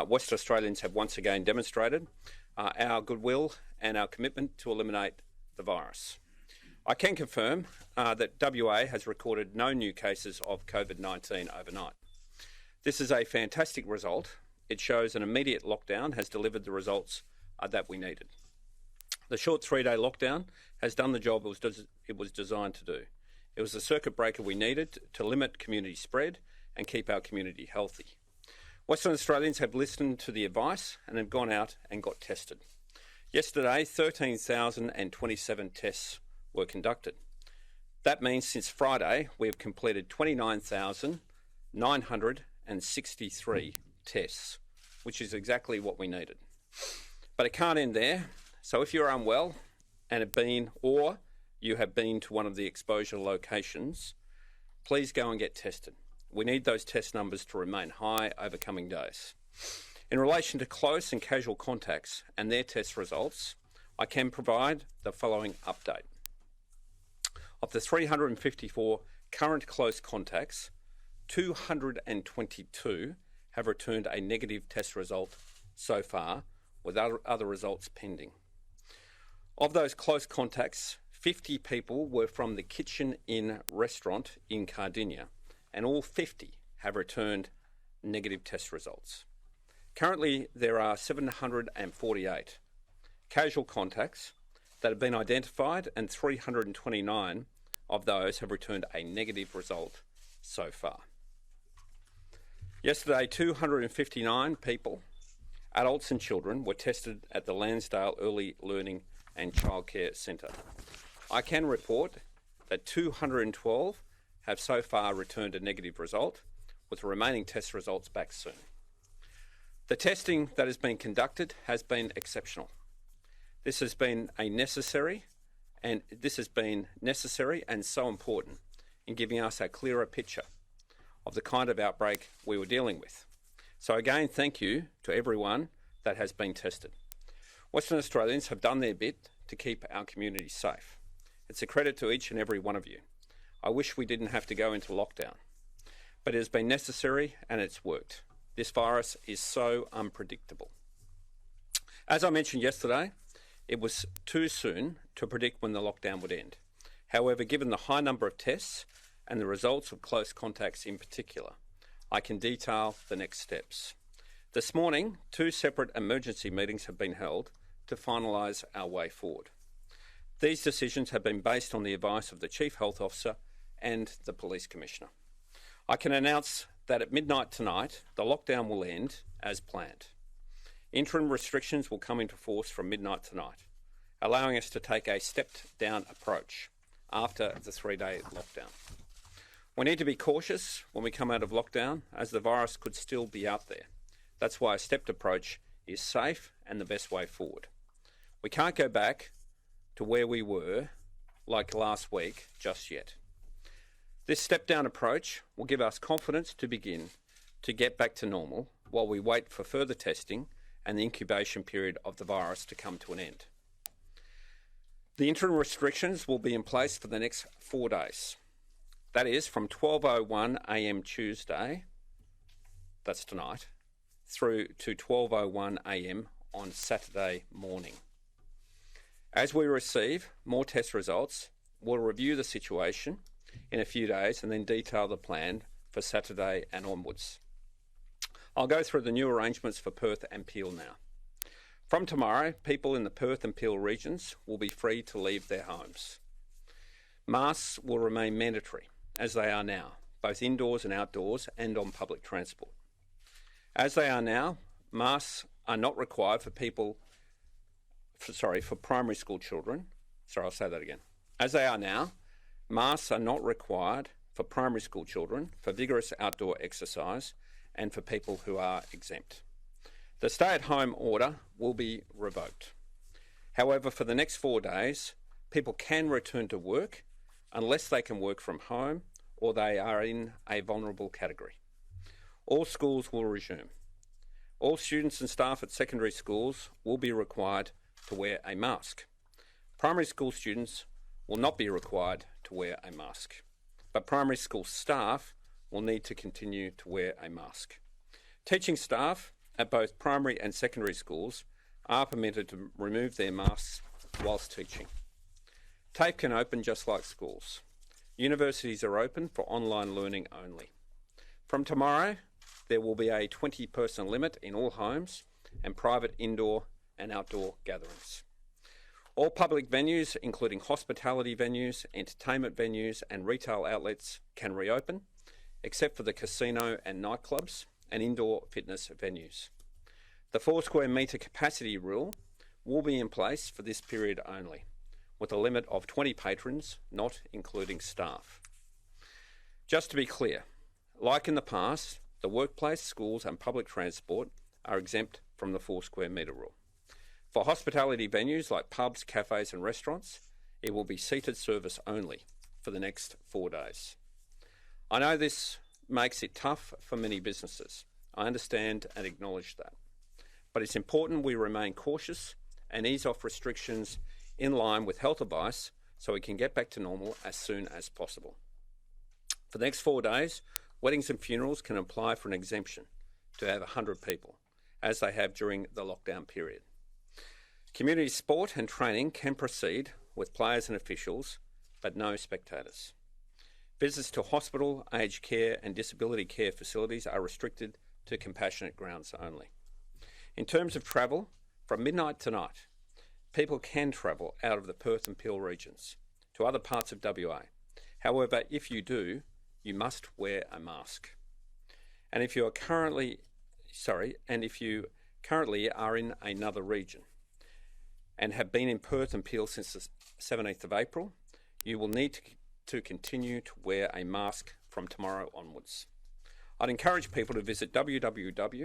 Western Australians have once again demonstrated our goodwill and our commitment to eliminate the virus. I can confirm that WA has recorded no new cases of COVID-19 overnight. This is a fantastic result. It shows an immediate lockdown has delivered the results that we needed. The short 3-day lockdown has done the job it was designed to do. It was the circuit breaker we needed to limit community spread and keep our community healthy. Western Australians have listened to the advice and have gone out and got tested. Yesterday, 13,027 tests were conducted. That means since Friday, we have completed 29,963 tests, which is exactly what we needed. But it can't end there. So if you're unwell and have been, or you have been to one of the exposure locations, please go and get tested. We need those test numbers to remain high over coming days. In relation to close and casual contacts and their test results, I can provide the following update. Of the 354 current close contacts, 222 have returned a negative test result so far, with other results pending. Of those close contacts, 50 people were from the Kitchen Inn restaurant in Cardinia, and all 50 have returned negative test results. Currently, there are 748 casual contacts that have been identified, and 329 of those have returned a negative result so far. Yesterday, 259 people, adults and children, were tested at the Lansdale Early Learning and Childcare Centre. I can report that 212 have so far returned a negative result, with the remaining test results back soon. The testing that has been conducted has been exceptional. This has been necessary and so important in giving us a clearer picture of the kind of outbreak we were dealing with. So again, thank you to everyone that has been tested. Western Australians have done their bit to keep our community safe. It's a credit to each and every one of you. I wish we didn't have to go into lockdown, but it has been necessary and it's worked. This virus is so unpredictable. As I mentioned yesterday, it was too soon to predict when the lockdown would end. However, given the high number of tests and the results of close contacts in particular, I can detail the next steps. This morning, 2 separate emergency meetings have been held to finalise our way forward. These decisions have been based on the advice of the Chief Health Officer and the Police Commissioner. I can announce that at midnight tonight, the lockdown will end as planned. Interim restrictions will come into force from midnight tonight, allowing us to take a stepped-down approach after the 3-day lockdown. We need to be cautious when we come out of lockdown, as the virus could still be out there. That's why a stepped approach is safe and the best way forward. We can't go back to where we were like last week just yet. This step-down approach will give us confidence to begin to get back to normal while we wait for further testing and the incubation period of the virus to come to an end. The interim restrictions will be in place for the next 4 days. That is from 12:01 a.m. Tuesday, that's tonight, through to 12:01 a.m. on Saturday morning. As we receive more test results, we'll review the situation in a few days and then detail the plan for Saturday and onwards. I'll go through the new arrangements for Perth and Peel now. From tomorrow, people in the Perth and Peel regions will be free to leave their homes. Masks will remain mandatory, as they are now, both indoors and outdoors and on public transport. As they are now, masks are not required for primary school children. I'll say that again. As they are now, masks are not required for primary school children, for vigorous outdoor exercise, and for people who are exempt. The stay-at-home order will be revoked. However, for the next 4 days, people can return to work unless they can work from home or they are in a vulnerable category. All schools will resume. All students and staff at secondary schools will be required to wear a mask. Primary school students will not be required to wear a mask, but primary school staff will need to continue to wear a mask. Teaching staff at both primary and secondary schools are permitted to remove their masks whilst teaching. TAFE can open just like schools. Universities are open for online learning only. From tomorrow, there will be a 20-person limit in all homes and private indoor and outdoor gatherings. All public venues, including hospitality venues, entertainment venues and retail outlets, can reopen, except for the casino and nightclubs and indoor fitness venues. The 4 square metre capacity rule will be in place for this period only, with a limit of 20 patrons, not including staff. Just to be clear, like in the past, the workplace, schools and public transport are exempt from the 4 square metre rule. For hospitality venues like pubs, cafes and restaurants, it will be seated service only for the next 4 days. I know this makes it tough for many businesses. I understand and acknowledge that. But it's important we remain cautious and ease off restrictions in line with health advice so we can get back to normal as soon as possible. For the next 4 days, weddings and funerals can apply for an exemption to have 100 people, as they have during the lockdown period. Community sport and training can proceed with players and officials, but no spectators. Visits to hospital, aged care and disability care facilities are restricted to compassionate grounds only. In terms of travel, from midnight tonight, people can travel out of the Perth and Peel regions to other parts of WA. However, if you do, you must wear a mask. And if you currently are in another region and have been in Perth and Peel since the 17th of April, you will need to continue to wear a mask from tomorrow onwards. I'd encourage people to visit www.wa.gov.au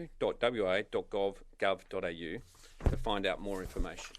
to find out more information.